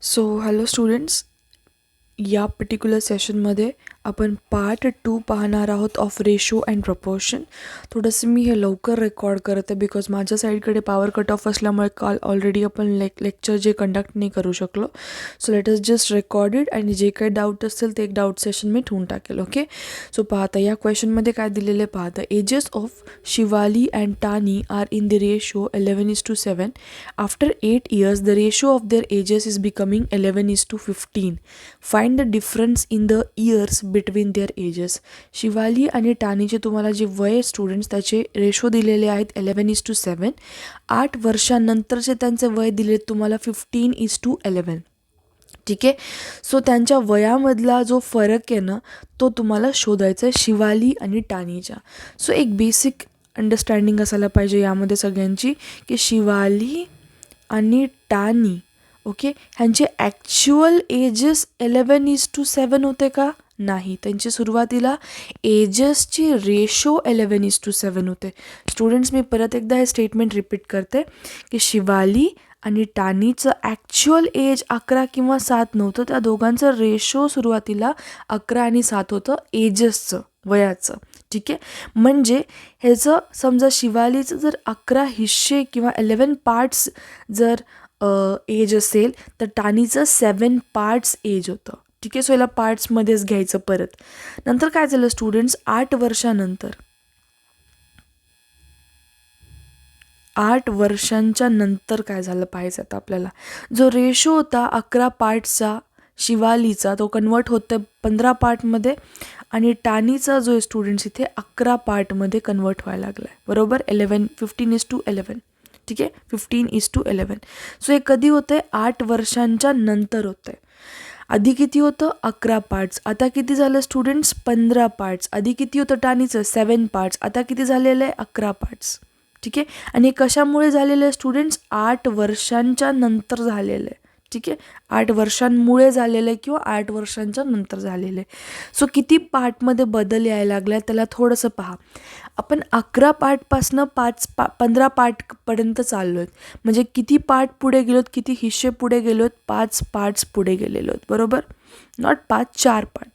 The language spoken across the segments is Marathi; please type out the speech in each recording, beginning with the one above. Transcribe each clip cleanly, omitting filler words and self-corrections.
सो हॅलो स्टुडंट्स, या पर्टिक्युलर सेशनमध्ये आपण पार्ट 2 पाहणार आहोत ऑफ रेशो अँड प्रपोर्शन. थोडंसं मी हे लवकर रेकॉर्ड करते बिकॉज माझ्या साईडकडे पॉवर कट ऑफ असल्यामुळे काल ऑलरेडी आपण लेक्चर जे कंडक्ट नाही करू शकलो. So let us just recorded आणि जे काही डाऊट असतील ते एक डाऊट सेशन मी ठेवून टाकेल. ओके, सो पाहता या क्वेश्चनमध्ये काय दिलेले पाहता. Ages of Shivali and Tani are in the ratio 11:7. After 8 years the ratio of their ages is becoming 11:15. Find the difference in the years between their ages. Shivali आणि टानीचे तुम्हाला जे वय स्टुडंट्स त्याचे रेशो दिलेले आहेत 11:7. 8 वर्षांनंतरचे त्यांचे वय दिले तुम्हाला 15:11. ठीक आहे. सो त्यांच्या वयामधला जो फरक आहे ना तो तुम्हाला शोधायचा आहे शिवाली आणि टानीच्या. सो एक बेसिक अंडरस्टँडिंग असायला पाहिजे यामध्ये सगळ्यांची की शिवाली आणि टानी ओके ह्यांचे ॲक्च्युअल एजेस 11:7 होते का? नाही, त्यांची सुरुवातीला एजेसची रेशो 11:7 होते. स्टुडंट्स, मी परत एकदा हे स्टेटमेंट रिपीट करते की शिवाली आणि टानीचं ॲक्च्युअल एज 11 किंवा 7 नव्हतं. त्या दोघांचं रेशो सुरुवातीला 11 आणि 7 होतं एजेसचं, वयाचं. ठीक आहे. म्हणजे ह्याचं समजा शिवालीचं जर 11 हिस्से किंवा 11 पार्ट्स जर एज असेल तर टानीचं 7 पार्ट्स एज होतं. ठीक आहे. सो याला पार्ट्समध्येच घ्यायचं परत. नंतर काय झालं स्टुडंट्स, 8 वर्षांच्या नंतर काय झालं पाहिजे आता आपल्याला. जो रेशो होता 11 पार्ट्सचा शिवालीचा तो कन्वर्ट होतं 15 पार्टमध्ये आणि टानीचा जो स्टुडंट्स इथे 11 पार्टमध्ये कन्वर्ट व्हायला लागला आहे. बरोबर, 15:11. ठीक आहे, 15:11. सो हे कधी होतं आहे? 8 वर्षांच्या नंतर होतं आहे. आधी किती होतं? 11 पार्ट्स. आता किती झालं स्टुडंट्स? 15 पार्ट्स. आधी किती होतं टानीचं? 7 पार्ट्स. आता किती झालेलं आहे? 11 पार्ट्स. ठीक आहे. आणि हे कशामुळे झालेलं आहे स्टुडंट्स? 8 वर्षांच्या नंतर झालेलं आहे. ठीक आहे, 8 वर्षांमुळे झालेलं आहे किंवा 8 वर्षांच्या नंतर झालेलं आहे. सो किती पार्टमध्ये बदल यायला लागला त्याला थोडंसं पहा. आपण 11 पार्टपासनं 15 पार्टपर्यंत चाललो आहेत. म्हणजे किती पार्ट पुढे गेलोत, किती हिस्से पुढे गेलोत? 5 पार्ट्स पुढे गेलेलो आहेत. बरोबर, नॉट 5, 4 पार्ट.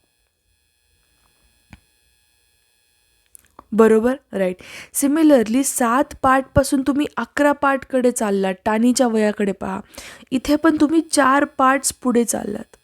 बरोबर, राईट. सिमिलरली 7 पार्टपासून तुम्ही 11 पार्टकडे चाललात. टानीच्या वयाकडे पहा, इथे पण तुम्ही 4 पार्ट्स पुढे चाललात.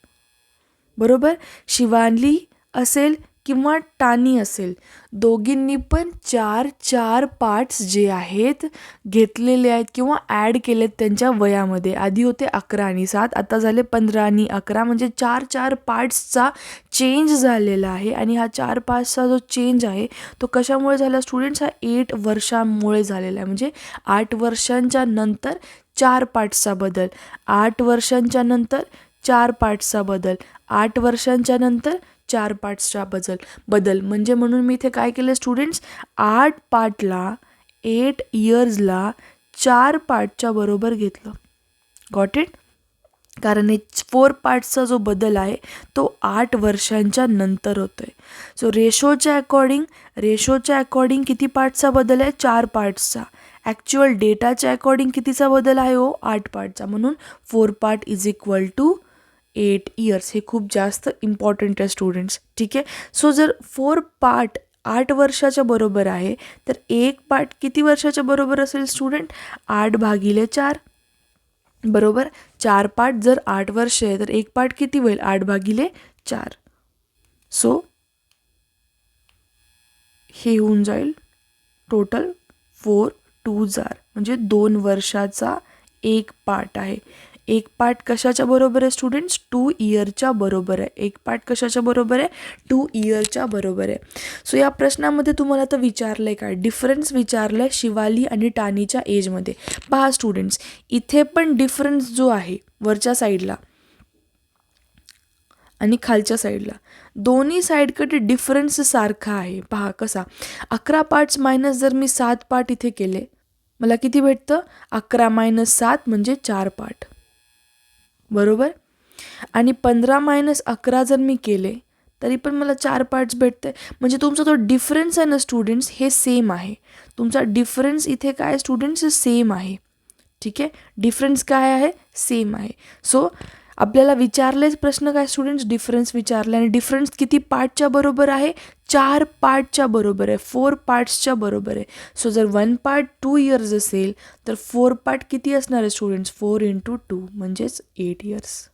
बरोबर, शिवाली असेल किंवा टानी असेल, दोघींनी पण 4 पार्ट्स जे आहेत घेतलेले आहेत किंवा ॲड केलेत त्यांच्या वयामध्ये. आधी होते 11 आणि 7, आता झाले 15 आणि 11. म्हणजे 4 पार्ट्सचा चेंज झालेला आहे. आणि हा 4 पार्ट्सचा जो चेंज आहे तो कशामुळे झाला स्टुडंट्स? हा 8 वर्षांमुळे झालेला आहे. म्हणजे 8 वर्षांच्या नंतर 4 पार्ट्सचा बदल, 8 वर्षांच्या नंतर 4 पार्ट्सचा बदल, 8 वर्षांच्या नंतर 4 पार्ट्सचा बदल. म्हणजे म्हणून मी इथे काय केलं स्टुडंट्स? 8 पार्टला 8 इयर्सला 4 पार्टच्या बरोबर घेतलं. Got it? कारण हे 4 पार्ट्सचा जो बदल आहे तो 8 वर्षांच्या नंतर होतो आहे. सो रेशोच्या अकॉर्डिंग किती पार्ट्सचा बदल आहे? 4 पार्ट्सचा. ॲक्च्युअल डेटाच्या अकॉर्डिंग कितीचा बदल आहे हो? 8 पार्टचा. म्हणून 4 part is equal to 8 years. हे खूप जास्त इम्पॉर्टंट आहे स्टुडंट्स. ठीक आहे. सो जर 4 पार्ट 8 वर्षाच्या बरोबर आहे तर 1 पार्ट किती वर्षाच्या बरोबर असेल स्टुडंट? 8/4. बरोबर, 4 पार्ट जर 8 वर्ष आहे तर 1 पार्ट किती होईल? 8/4. सो हे होऊन जाईल टोटल 4 2 म्हणजे 2 वर्षाचा 1 पार्ट आहे. 1 पार्ट कशाच्या बरोबर आहे स्टुडंट्स? 2 इयरच्या बरोबर आहे. 1 पार्ट कशाच्या बरोबर आहे? 2 इयरच्या बरोबर आहे. सो या प्रश्नामध्ये तुम्हाला तर विचारलं आहे काय? डिफरन्स विचारलं आहे शिवाली आणि टानीच्या एजमध्ये. पहा स्टुडंट्स, इथे पण डिफरन्स जो आहे वरच्या साईडला आणि खालच्या साईडला दोन्ही साईडकडे डिफरन्स सारखा आहे. पहा कसा. 11 पार्ट्स मायनस जर मी 7 पार्ट इथे केले, मला किती भेटतं? 11 - 7 म्हणजे 4 पार्ट. बरोबर, आणि 15 - 11 जर मी केले तरी पण मला 4 पार्ट्स भेटते. म्हणजे तुमचा तो डिफरन्स आहे ना स्टुडंट्स हे सेम आहे. तुमचा डिफरन्स इथे काय स्टुडंट्स? सेम आहे. ठीक आहे, डिफरन्स काय आहे? सेम आहे. सो आपल्याला विचारलेच प्रश्न काय स्टुडंट्स, डिफरन्स विचारले आणि डिफरन्स किती पार्टच्या बरोबर आहे, 4 पार्टच्या बरोबर आहे, 4 पार्ट्सच्या बरोबर आहे. सो जर 1 पार्ट 2 इयर्स असेल तर 4 पार्ट किती असणार आहे स्टुडंट्स, 4 × 2 म्हणजेच 8 इयर्स.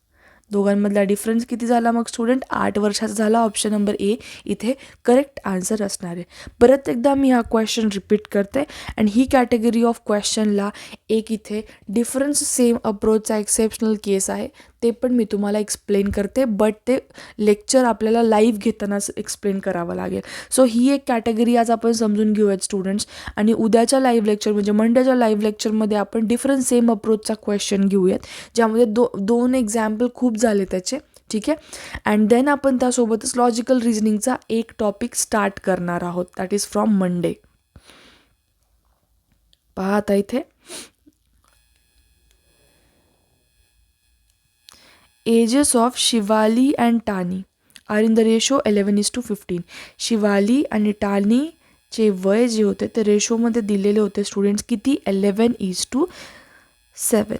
दोघांमधला डिफरन्स किती झाला मग स्टुडंट, 8 वर्षाचा झाला. ऑप्शन नंबर ए इथे करेक्ट आन्सर असणार आहे. परत एकदा मी हा क्वेश्चन रिपीट करते आणि ही कॅटेगरी ऑफ क्वेश्चनला एक इथे डिफरन्स सेम अप्रोचचा एक्सेप्शनल केस आहे, ते पण मी तुम्हाला एक्सप्लेन करते, बट ते लेक्चर आपल्याला लाईव्ह घेतानाच एक्सप्लेन करावं लागेल. सो ही एक कॅटेगरी आज आपण समजून घेऊयात स्टुडंट्स, आणि उद्याच्या लाईव्ह लेक्चर म्हणजे मंडेच्या लाईव्ह लेक्चरमध्ये आपण डिफरन्स सेम अप्रोचचा क्वेश्चन घेऊयात, ज्यामध्ये दोन एक्झाम्पल खूप झाले त्याचे. ठीक आहे. अँड देन आपण त्यासोबतच लॉजिकल रिझनिंगचा एक टॉपिक स्टार्ट करणार आहोत, दॅट इज फ्रॉम मंडे. पहा आता इथे ages of Shivali and Tani are in the ratio 11:15. Shivali आणि टानीचे वय जे होते ते रेशोमध्ये दिलेले होते स्टुडंट्स, किती, 11:7.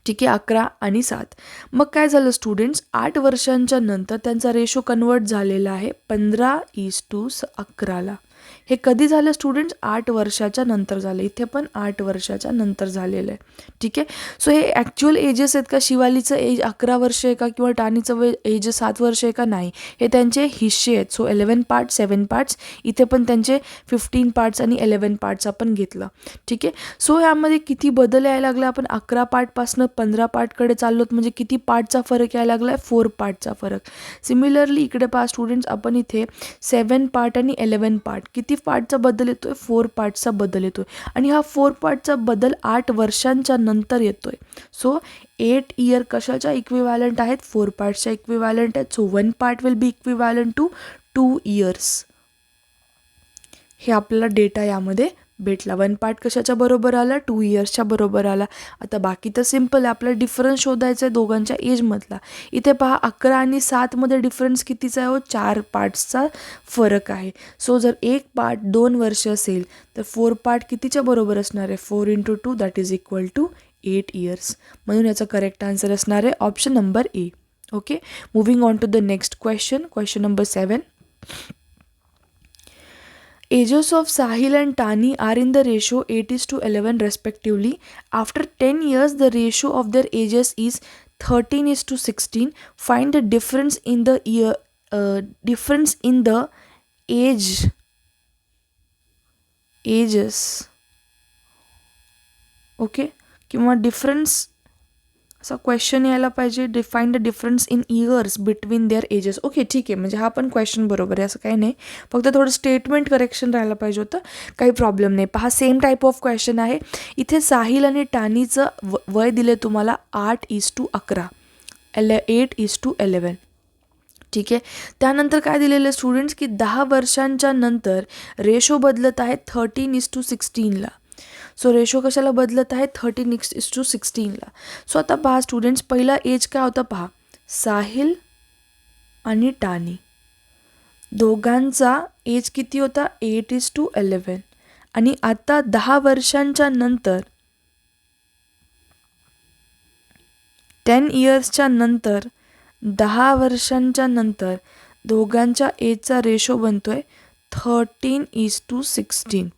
ठीक आहे, 11 आणि 7. मग काय झालं स्टुडंट्स, 8 वर्षांच्या नंतर त्यांचा रेशो कन्वर्ट झालेला आहे 15:11ला. हे कधी झालं स्टुडंट्स, 8 वर्षाच्या नंतर झालं. इथे पण 8 वर्षाच्या नंतर झालेलं आहे. ठीक आहे. सो हे ॲक्च्युअल एजेस आहेत का, शिवालीचं एज 11 वर्ष आहे का किंवा टानीचं एज 7 वर्ष आहे का, नाही, हे त्यांचे हिस्से आहेत. सो 11 पार्ट्स, 7 पार्ट्स, इथे पण त्यांचे 15 पार्ट्स आणि 11 पार्ट्स आपण घेतलं. ठीक आहे. सो यामध्ये किती बदल यायला लागला, आपण 11 पार्टपासनं 15 पार्टकडे चाललोत, म्हणजे किती पार्टचा फरक यायला लागला आहे, 4 पार्टचा फरक. सिमिलरली इकडे पहा स्टुडंट्स, आपण इथे 7 पार्ट आणि 11 पार्ट, किती पार्टचा बदल येतोय, 4 पार्टचा बदल येतोय, आणि हा 4 पार्टचा बदल 8 वर्षांच्या नंतर येतोय. सो 8 इयर कशाच्या इक्विव्हॅलंट आहेत, 4 पार्ट्सच्या इक्विव्हॅलंट आहेत. So 1 part will be equivalent to 2 years. हे आपल्याला डेटा यामध्ये भेटला. 1 पार्ट कशाच्या बरोबर आला, 2 इयर्सच्या बरोबर आला. आता बाकी तर सिम्पल आहे, आपल्याला डिफरन्स शोधायचा आहे दोघांच्या एजमधला. इथे पहा 11 आणि 7मध्ये डिफरन्स कितीचा आहे, 4 पार्ट्सचा फरक आहे. सो जर एक पार्ट 2 वर्ष असेल तर 4 पार्ट कितीच्या बरोबर असणार आहे, 4 × 2 that is equal to 8 years. म्हणून याचा करेक्ट आन्सर असणार आहे option number A. Okay, moving on to the next question number 7. Ages of Sahil and Tani are in the ratio 8:11 respectively. After 10 years, the ratio of their ages is 13:16. Find the difference in the ages. Okay, किंवा डिफरन्स असा क्वेश्चन यायला पाहिजे, define the difference in years between their ages. Okay, ठीक आहे, म्हणजे हा पण क्वेश्चन बरोबर आहे, असं काही नाही, फक्त थोडं स्टेटमेंट करेक्शन राहायला पाहिजे होतं, काही प्रॉब्लेम नाही. पहा सेम टाईप ऑफ क्वेश्चन आहे. इथे साहिल आणि टानीचं वय दिले तुम्हाला 8:11, 8:11. ठीक आहे. त्यानंतर काय दिलेलं स्टुडंट्स, की 10 वर्षांच्या नंतर रेशो बदलत आहे 13:16ला. सो रेशो कशाला बदलत आहे, 13:16ला. सो आता पहा स्टुडंट्स, पहिला एज काय होता पहा, साहिल आणि टानी दोघांचा एज किती होता, 8:11. आणि आता 10 वर्षांच्या नंतर, 10 इयर्सच्या नंतर, 10 वर्षांच्या नंतर दोघांच्या एजचा रेशो बनतोय 13:16.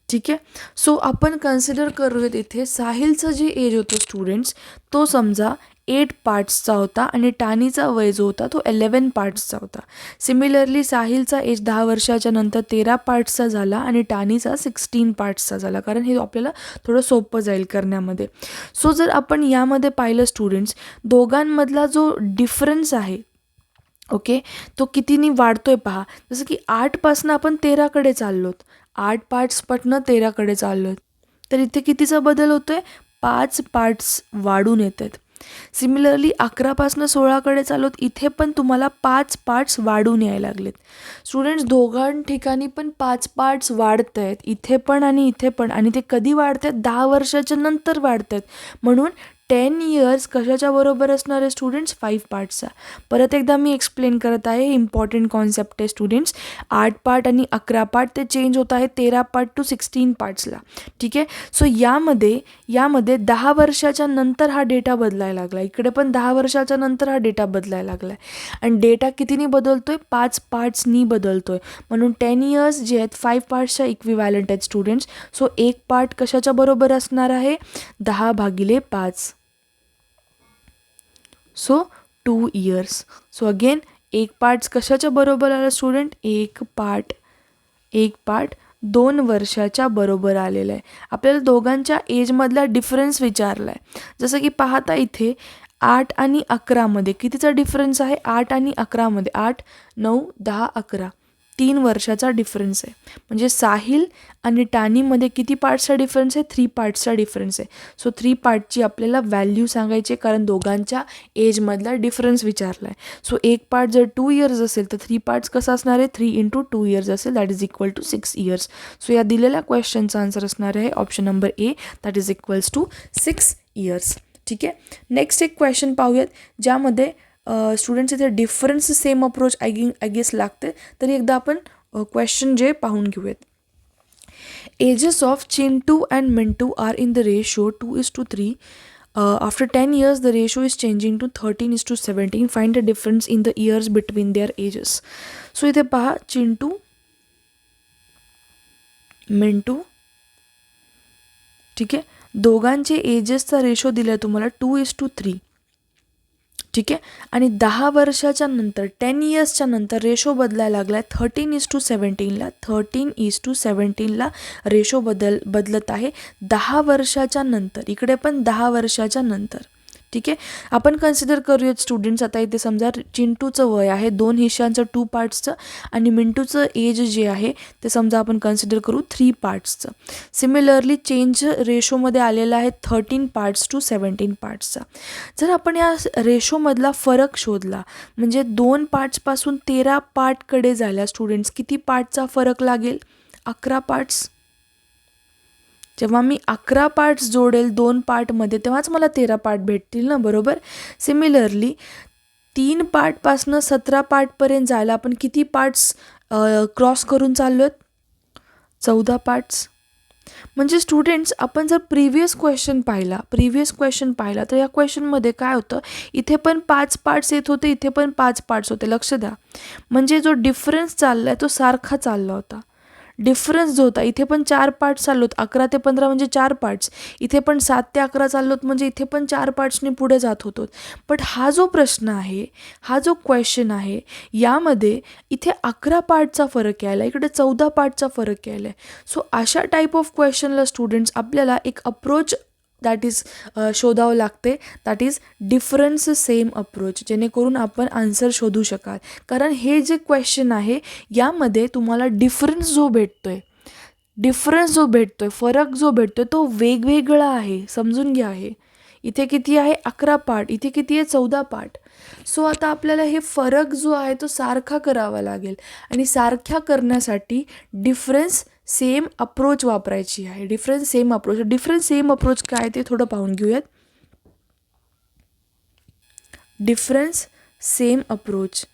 ठीक आहे. सो आपण कन्सिडर करूयात इथे साहिलचं जे एज होतं स्टुडंट्स, तो समजा 8 पार्ट्सचा होता आणि टानीचा वय जो होता तो 11 पार्ट्सचा होता. सिमिलरली साहिलचा एज 10 वर्षाच्या नंतर 13 पार्ट्सचा झाला आणि टानीचा 16 पार्ट्सचा झाला, कारण हे आपल्याला थोडं सोपं जाईल करण्यामध्ये. सो जर आपण यामध्ये पाहिलं स्टुडंट्स, दोघांमधला जो डिफरन्स आहे, ओके, तो कितीनी वाढतोय पहा. जसं की 8पासनं आपण 13कडे चाललोत, 8 पार्ट्सपासनं 13कडे चाललोत, तर इथे कितीचा बदल होतोय, 5 पार्ट्स वाढून येत आहेत. सिमिलरली 11पासनं 16कडे चाललोत, इथे पण तुम्हाला 5 पार्ट्स वाढून यायला लागलेत. स्टुडंट्स दोघां ठिकाणी पण 5 पार्ट्स वाढत आहेत, इथे पण आणि इथे पण, आणि ते कधी वाढत आहेत, 10 वर्षाच्या नंतर वाढत आहेत. म्हणून 10 इयर्स कशाच्या बरोबर असणार आहे स्टुडंट्स? 5 पार्ट्सचा. परत एकदा मी एक्सप्लेन करत आहे, इम्पॉर्टंट कॉन्सेप्ट आहे स्टुडंट्स. 8 पार्ट आणि 11 पार्ट ते चेंज होत आहे 13 पार्ट टू 16 पार्ट्सला. ठीक आहे. सो यामध्ये 10 वर्षाच्या नंतर हा डेटा बदलायला लागला. इकडे पण 10 वर्षाच्या नंतर हा डेटा बदलायला लागला आहे. आणि डेटा कितीनी बदलतोय? 5 पार्ट्सनी बदलतोय. म्हणून 10 इयर्स जे आहेत 5 पार्ट्सच्या इक्विव्हॅलंट आहेत स्टुडंट्स. सो एक पार्ट कशाच्या बरोबर असणार आहे? 10/5. So 2 years. सो अगेन एक पार्ट्स कशाच्या बरोबर आला स्टुडंट? एक पार्ट 2 वर्षाच्या बरोबर आलेला आहे. आपल्याला दोघांच्या एजमधला डिफरन्स विचारला आहे. जसं की पाहता इथे 8 आणि 11मध्ये कितीचा डिफरन्स आहे? 8 आणि 11मध्ये 8, 9, 10, 11 3 वर्षाचा डिफरन्स आहे. म्हणजे साहिल आणि टानीमध्ये किती पार्ट्सचा डिफरन्स आहे? 3 पार्ट्सचा डिफरन्स आहे. सो 3 पार्टची आपल्याला व्हॅल्यू सांगायची कारण दोघांच्या एजमधला डिफरन्स विचारला आहे. सो एक पार्ट जर 2 इयर्स असेल तर 3 पार्ट्स कसं असणार आहे? 3 × 2 इयर्स असेल, that is equal to 6 years. So या दिलेल्या क्वेश्चनचा आन्सर असणार आहे option number A, that is equals to 6 years. ठीक आहे. नेक्स्ट एक क्वेश्चन पाहूयात ज्यामध्ये स्टुडंट्स इथे difference same approach I guess लागते. तरी एकदा आपण क्वेश्चन जे पाहून घेऊयात. Ages of Chintu and Mintu are in the ratio 2:3. After 10 years the ratio is changing to 13:17. Find the difference in the years between their ages. So इथे पहा चिंटू, मिंटू, ठीक आहे, दोघांचे एजेसचा रेशो दिला तुम्हाला 2:3. ठीक आहे. आणि 10 वर्षाच्या नंतर 10 इयर्सच्या नंतर रेशो बदलायला लागला आहे 13:17ला. 13:17ला रेशो बदलत आहे 10 वर्षाच्या नंतर. इकडे पण 10 वर्षाच्या नंतर. ठीक आहे. आपण कन्सिडर करूयात स्टुडंट्स. आता इथे समजा चिंटूचं वय आहे 2 हिस्सांचं 2 पार्ट्सचं आणि मिंटूचं एज जे आहे ते समजा आपण कन्सिडर करू 3 पार्ट्सचं. सिमिलरली चेंज रेशोमध्ये आलेला आहे 13 पार्ट्स टू 17 पार्ट्सचा. जर आपण या रेशोमधला फरक शोधला म्हणजे 2 पार्ट्सपासून 13 पार्टकडे झाल्या स्टुडंट्स, किती पार्टचा फरक लागेल? 11 पार्ट्स. जेव्हा मी 11 पार्ट्स जोडेल 2 पार्टमध्ये तेव्हाच मला 13 पार्ट भेटतील ना, बरोबर. सिमिलरली 3 पार्टपासनं 17 पार्टपर्यंत जायला आपण किती पार्ट्स क्रॉस करून चाललो आहेत? 14 पार्ट्स. म्हणजे स्टुडंट्स आपण जर प्रिव्हियस क्वेश्चन पाहिला तर या क्वेश्चनमध्ये काय होतं? इथे पण 5 पार्ट्स येत होते, इथे पण 5 पार्ट्स होते. लक्ष द्या. म्हणजे जो डिफरन्स चालला आहे तो सारखा चालला होता. डिफरन्स जो होता इथे पण 4 पार्ट्स चाललोत, 11 ते 15 म्हणजे 4 पार्ट्स. इथे पण 7 ते 11 चाललोत म्हणजे इथे पण 4 पार्ट्सनी पुढे जात होतो. बट हा जो प्रश्न आहे, हा जो क्वेश्चन आहे, यामध्ये इथे 11 पार्टचा फरक यायला, इकडे 14 पार्टचा फरक यायला आहे. सो अशा टाईप ऑफ क्वेश्चनला स्टुडंट्स आपल्याला एक अप्रोच दॅट इज शोधावं लागते, that is difference same approach, जेणेकरून आपण आन्सर शोधू शकाल. कारण हे जे क्वेश्चन आहे यामध्ये तुम्हाला डिफरन्स जो भेटतोय, फरक जो भेटतोय तो वेगवेगळा आहे. समजून घ्या. आहे इथे किती आहे? 11 पार्ट, इथे किती आहे? 14 पार्ट. सो आता आपल्याला हे फरक जो आहे तो सारखा करावा लागेल आणि सारख्या करण्यासाठी डिफरन्स सेम अप्रोच वापरायची आहे. डिफरन्स सेम अप्रोच काय ते थोडं पाहून घेऊयात. डिफरन्स सेम अप्रोच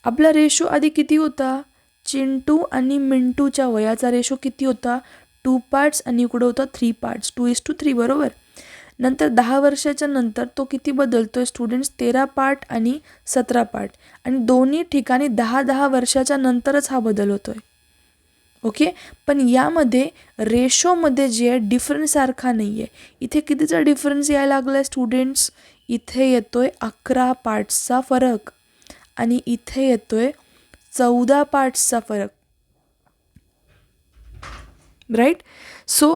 आपला रेशो आधी किती होता? चिंटू आणि मिंटूच्या वयाचा रेशो किती होता? 2 पार्ट्स आणि इकडं होता 3 पार्ट्स, 2:3, बरोबर. नंतर 10 वर्षाच्या नंतर तो किती बदलतोय स्टुडंट्स? 13 पार्ट आणि 17 पार्ट. आणि दोन्ही ठिकाणी 10-10 वर्षाच्या नंतरच हा बदल होतोय. ओके. पण यामध्ये रेशोमध्ये जे आहे डिफरन्स सारखा नाही आहे. इथे कितीचा डिफरन्स यायला लागला आहे स्टुडंट्स? इथे येतोय 11 पार्ट्सचा फरक आणि इथे येतोय 14 पार्ट्सचा फरक, राईट. सो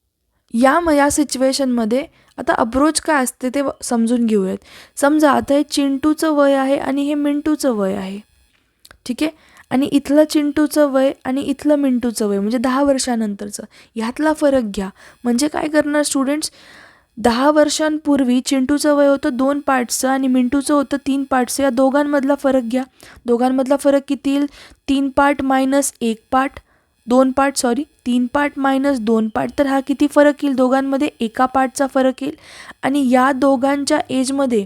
या सिच्युएशनमध्ये आता अप्रोच काय असते ते समजून घेऊयात. समजा आता हे चिंटूचं वय आहे आणि हे मिंटूचं वय आहे. ठीक आहे. आणि इथलं चिंटूचं वय आणि इथलं मिंटूचं वय म्हणजे 10 वर्षानंतरचं, ह्यातला फरक घ्या. म्हणजे काय करणार स्टुडंट्स? 10 वर्षांपूर्वी चिंटूचं वय होतं 2 पार्ट्सचं आणि मिंटूचं होतं 3 पार्ट्सचं. या दोघांमधला फरक घ्या. दोघांमधला फरक किती येईल? 3 पार्ट मायनस 1 पार्ट. तीन पार्ट मायनस 2 पार्ट, तर हा किती फरक येईल दोघांमध्ये? एका पार्टचा फरक येईल. आणि या दोघांच्या एजमध्ये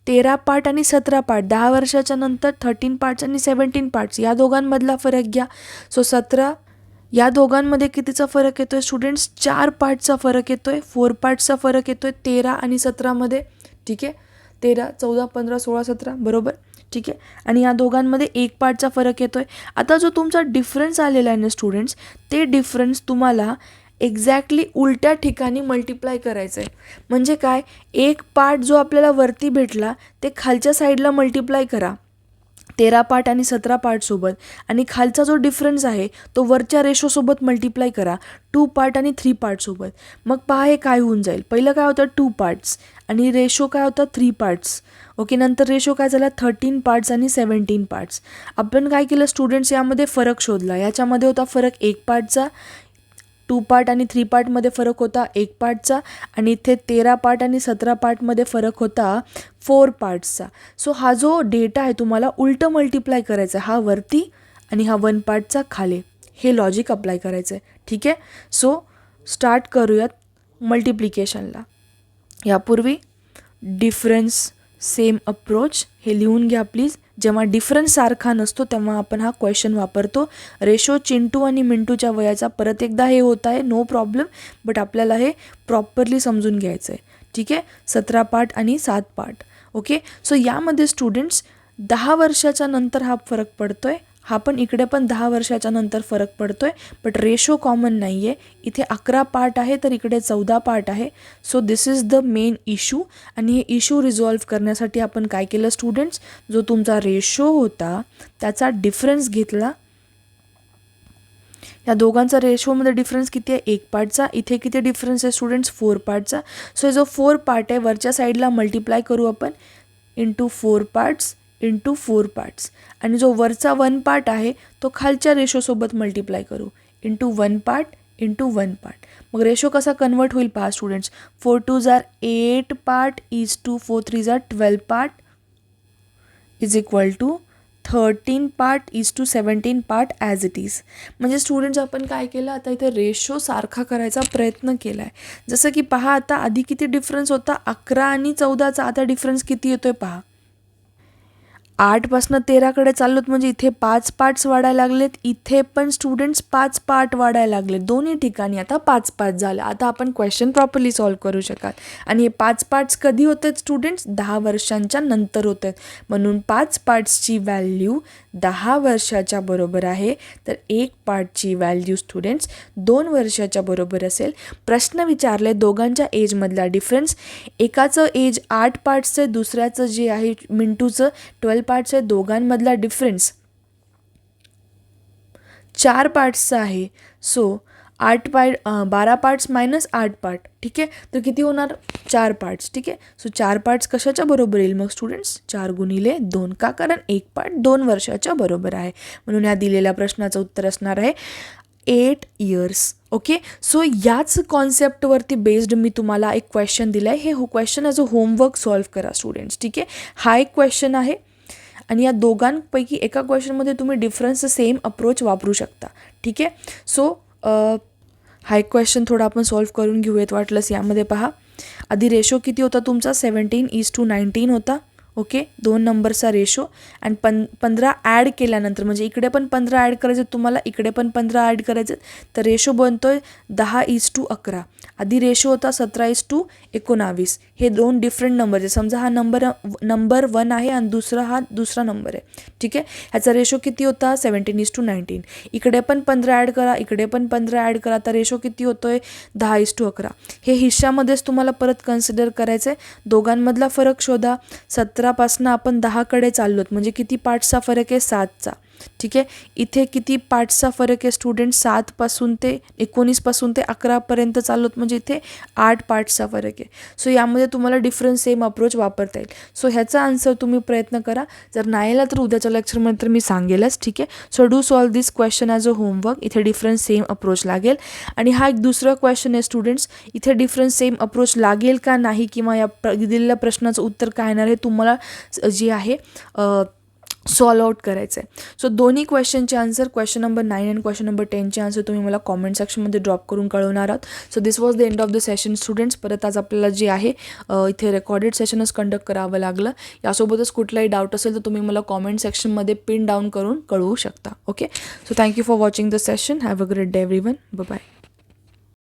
13 पार्ट आणि 17 पार्ट, 10 वर्षाच्या नंतर 13 पार्ट्स आणि 17 पार्ट्स, या दोघांमधला फरक घ्या. सो 17, या दोघांमध्ये कितीचा फरक येतोय स्टुडंट्स? 4 पार्टचा फरक येतोय, 4 पार्ट्सचा फरक येतोय 13 आणि 17मध्ये. ठीक आहे, 13, 14, 15, 16, 17, बरोबर. ठीक आहे, आणि या दोघांमध्ये 1 पार्टचा फरक येतोय. आता जो तुमचा डिफरन्स आलेला आहे ना स्टुडंट्स, ते डिफरन्स तुम्हाला एक्झॅक्टली उलट्या ठिकाणी मल्टिप्लाय करायचं आहे. म्हणजे काय, 1 पार्ट जो आपल्याला वरती भेटला ते खालच्या साईडला मल्टिप्लाय करा 13 पार्ट आणि 17 पार्टसोबत, आणि खालचा जो डिफरन्स आहे तो वरच्या रेशोसोबत मल्टिप्लाय करा 2 पार्ट आणि 3 पार्टसोबत. मग पहा हे काय होऊन जाईल. पहिलं काय होतं 2 पार्ट्स आणि रेशो काय होता 3 पार्ट्स. ओके, नंतर रेशो काय झाला 13 पार्ट्स आणि 17 पार्ट्स. आपण काय केलं स्टुडंट्स, यामध्ये फरक शोधला. याच्यामध्ये होता फरक 1 पार्टचा, 2 पार्ट आणि 3 पार्टमध्ये फरक होता 1 पार्टचा, आणि इथे 13 पार्ट आणि 17 पार्टमध्ये फरक होता 4 पार्ट्सचा. सो हा जो डेटा आहे तुम्हाला उलटं मल्टिप्लाय करायचा, हा वरती आणि हा 1 पार्टचा खाली. हे लॉजिक अप्लाय करायचं आहे. ठीक आहे, सो स्टार्ट करूयात मल्टिप्लिकेशनला. यापूर्वी डिफरन्स सेम अप्रोच हे लिहून घ्या प्लीज. जेव्हा डिफरन्स सारखा नसतो तेव्हा आपण हा क्वेश्चन वापरतो. रेशो चिंटू आणि मिंटूच्या वयाचा परत एकदा हे होत आहे, नो प्रॉब्लेम, बट आपल्याला हे प्रॉपरली समजून घ्यायचं आहे. ठीक आहे, 17 पार्ट आणि 7 पार्ट. ओके, सो यामध्ये स्टुडंट्स 10 वर्षाच्या नंतर हा फरक पडतोय, हा पण इकडे पण 10 वर्षाच्या नंतर फरक पडतोय, बट रेशो कॉमन नाही आहे. इथे 11 पार्ट आहे तर इकडे 14 पार्ट आहे. So this is the main issue. आणि हे इशू रिझॉल्व्ह करण्यासाठी आपण काय केलं स्टुडंट्स, जो तुमचा रेशो होता त्याचा डिफरन्स घेतला. या दोघांचा रेशोमध्ये डिफरन्स किती आहे 1 पार्टचा. इथे किती डिफरन्स आहे स्टुडंट्स 4 पार्टचा. सो हे जो 4 पार्ट आहे वरच्या साईडला मल्टिप्लाय करू आपण इंटू 4 पार्ट्स इंटू 4 पार्ट्स, आणि जो वरचा 1 पार्ट आहे तो खालच्या रेशोसोबत मल्टिप्लाय करू इंटू 1 पार्ट इंटू 1 पार्ट. मग रेशो कसा कन्वर्ट होईल पहा स्टुडंट्स, 4 2 जार 8 पार्ट इज टू 4 3 जार 12 part is equal to 13 part is to 17 part as it is. म्हणजे स्टुडंट्स आपण काय केलं, आता इथे रेशो सारखा करायचा प्रयत्न केला आहे. जसं की पहा, आता आधी किती डिफरन्स होता 11 आणि 14चा, आता डिफरन्स किती येतोय पहा, 8पासून 13कडे चाललोत, म्हणजे इथे 5 पार्ट्स वाढायला लागलेत, इथे पण स्टुडंट्स 5 पार्ट वाढायला लागलेत. दोन्ही ठिकाणी आता 5 पार्ट झालं. आता आपण क्वेश्चन प्रॉपरली सॉल्व्ह करू शकाल. आणि हे 5 पार्ट्स कधी होत आहेत स्टुडंट्स, 10 वर्षांच्या नंतर होत आहेत. म्हणून 5 पार्ट्सची व्हॅल्यू 10 वर्षाच्या बरोबर आहे, तर 1 पार्टची व्हॅल्यू स्टुडंट्स 2 वर्षाच्या बरोबर असेल. प्रश्न विचारले दोघांच्या एजमधला डिफरन्स, एकाचं एज 8 पार्ट्सचं आहे, दुसऱ्याचं जे आहे मिंटूचं 12 पार्ट्स आहे. दोघांमधला डिफरन्स 4 पार्ट्सचा आहे. So 12 parts minus 8 part. ठीक आहे, तर किती होणार 4 पार्ट्स. ठीक आहे, सो 4 पार्ट्स कशाच्या बरोबर येईल मग स्टुडंट्स, 4 गुणिले 2. का, कारण 1 पार्ट 2 वर्षाच्या बरोबर आहे. म्हणून या दिलेल्या प्रश्नाचं उत्तर असणार आहे 8 इयर्स. ओके, सो याच कॉन्सेप्टवरती बेस्ड मी तुम्हाला एक क्वेश्चन दिला आहे. हे question as a homework solve करा स्टुडंट्स. ठीक आहे, हा एक क्वेश्चन आहे आणि या दोघांपैकी एका क्वेश्चनमध्ये तुम्ही डिफरन्स सेम अप्रोच वापरू शकता. ठीक आहे, सो हा एक क्वेश्चन थोडा आपण सॉल्व्ह करून घेऊयात वाटलंस. यामध्ये पहा, आधी रेशो किती होता तुमचा 17:19 होता. ओके, 2 नंबरचा रेशो, आणि 15 ॲड केल्यानंतर, म्हणजे इकडे पण 15 ॲड करायचे तुम्हाला, इकडे पण 15 ॲड करायचे, तर रेशो बनतोय 10:11. आधी रेशो होता 17:19. हे 2 डिफरंट नंबर आहे. समजा हा नंबर 1 आहे आणि दुसरा नंबर आहे. ठीक आहे, ह्याचा रेशो किती होता 17:19. इकडे पण 15 ॲड करा, इकडे पण 15 ॲड करा, तर रेशो किती होतोय 10:11. हे हिश्श्यामध्येच तुम्हाला परत कन्सिडर करायचं आहे. दोघांमधला फरक शोधा. 17पासून आपण 10कडे चाललोत, म्हणजे किती पार्ट्सचा फरक आहे 7चा. ठीक आहे, इथे किती पार्ट्सचा फरक आहे स्टुडंट, 7पासून ते 19पासून ते 11पर्यंत चाललोत, म्हणजे इथे 8 पार्ट्सचा फरक आहे. सो यामध्ये तुम्हाला डिफरन्स सेम अप्रोच वापरता येईल. सो ह्याचा आन्सर तुम्ही प्रयत्न करा. जर नाही आला तर उद्याच्या लेक्चरमध्ये तर मी सांगेलच. ठीक आहे, so do solve this question as a homework. इथे डिफरन्स सेम अप्रोच लागेल. आणि हा एक दुसरा क्वेश्चन आहे स्टुडंट्स, इथे डिफरन्स सेम अप्रोच लागेल का नाही, किंवा या दिलेल्या प्रश्नाचं उत्तर काय येणार आहे तुम्हाला जे आहे सॉल्व आउट करायचं आहे. सो दोन्ही क्वेश्चनचे आन्सर, क्वेश्चन नंबर 9 आणि क्वेश्चन नंबर 10चे आन्सर तुम्ही मला कॉमेंट सेक्शनमध्ये ड्रॉप करून कळवणार आहात. So this was the end of the session students. परत आज आपल्याला जे आहे इथे रेकॉर्डेड सेशनच कंडक्ट करावं लागलं. यासोबतच कुठलाही डाऊट असेल तर तुम्ही मला कॉमेंट सेक्शनमध्ये पिन डाऊन करून कळवू शकता. Okay, so thank you for watching the session. Have a great day everyone. Bye.